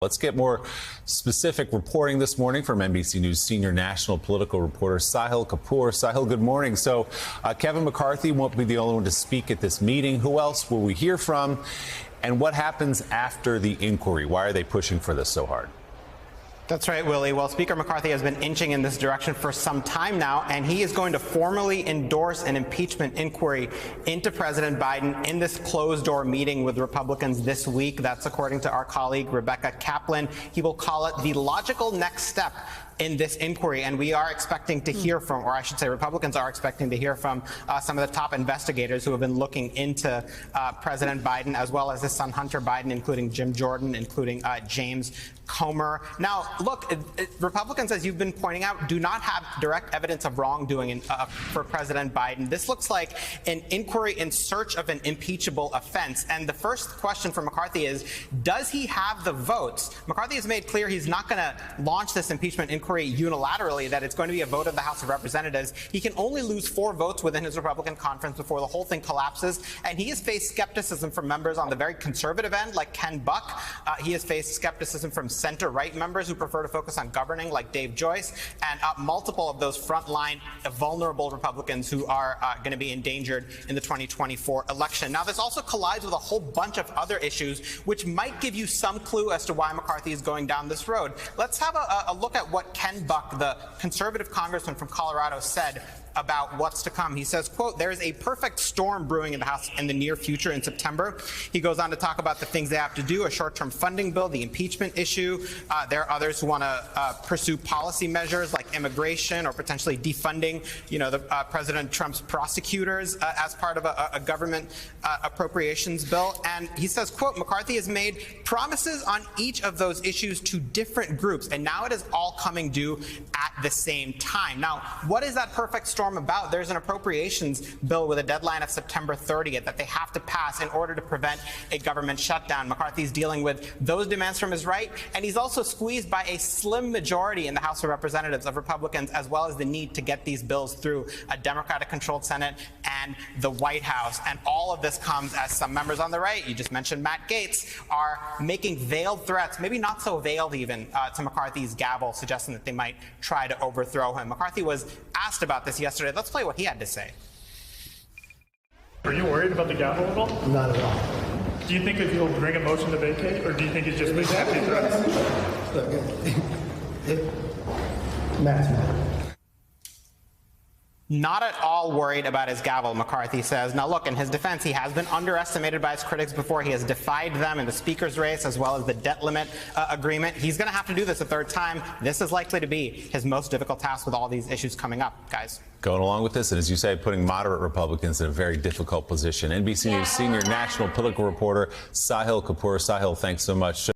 Let's get more specific reporting this morning from NBC News senior national political reporter Sahil Kapoor. Sahil, good morning. So Kevin McCarthy won't be the only one to speak at this meeting. Who else will we hear from? And what happens after the inquiry? Why are they pushing for this so hard? That's right, Willie. Well, Speaker McCarthy has been inching in this direction for some time now, and he is going to formally endorse an impeachment inquiry into President Biden in this closed-door meeting with Republicans this week. That's according to our colleague Rebecca Kaplan. He will call it the logical next step in this inquiry, and we are expecting to hear from, or I should say Republicans are expecting to hear from some of the top investigators who have been looking into President Biden, as well as his son Hunter Biden, including Jim Jordan, including James Comer. Now, look, Republicans, as you've been pointing out, do not have direct evidence of wrongdoing for President Biden. This looks like an inquiry in search of an impeachable offense. And the first question for McCarthy is, does he have the votes? McCarthy has made clear he's not going to launch this impeachment inquiry unilaterally, that it's going to be a vote of the House of Representatives. He can only lose 4 votes within his Republican conference before the whole thing collapses. And he has faced skepticism from members on the very conservative end, like Ken Buck. He has faced skepticism from center-right members who prefer to focus on governing, like Dave Joyce, and multiple of those frontline vulnerable Republicans who are going to be endangered in the 2024 election. Now, this also collides with a whole bunch of other issues, which might give you some clue as to why McCarthy is going down this road. Let's have a look at what Ken Buck, the conservative congressman from Colorado, said about what's to come. He says, quote, "There is a perfect storm brewing in the House in the near future in September." He goes on to talk about the things they have to do, a short-term funding bill, the impeachment issue. There are others who want to pursue policy measures like immigration or potentially defunding, President Trump's prosecutors as part of a government appropriations bill. And he says, quote, "McCarthy has made promises on each of those issues to different groups, and now it is all coming due at the same time." Now, what is that perfect storm about? There's an appropriations bill with a deadline of September 30th that they have to pass in order to prevent a government shutdown. McCarthy's dealing with those demands from his right, and he's also squeezed by a slim majority in the House of Representatives of Republicans, as well as the need to get these bills through a Democratic-controlled Senate and the White House. And all of this comes as some members on the right, you just mentioned Matt Gaetz, are making veiled threats, maybe not so veiled even, to McCarthy's gavel, suggesting that they might try to overthrow him. McCarthy was asked about this yesterday. Let's play what he had to say. Are you worried about the gavel at all? Not at all. Do you think that he'll bring a motion to vacate, or do you think it's just empty threats? Matt's mad. Not at all worried about his gavel, McCarthy says. Now, look, in his defense, he has been underestimated by his critics before. He has defied them in the speaker's race, as well as the debt limit agreement. He's going to have to do this a third time. This is likely to be his most difficult task with all these issues coming up, guys. Going along with this, and as you say, putting moderate Republicans in a very difficult position. NBC News senior national political reporter Sahil Kapoor. Sahil, thanks so much.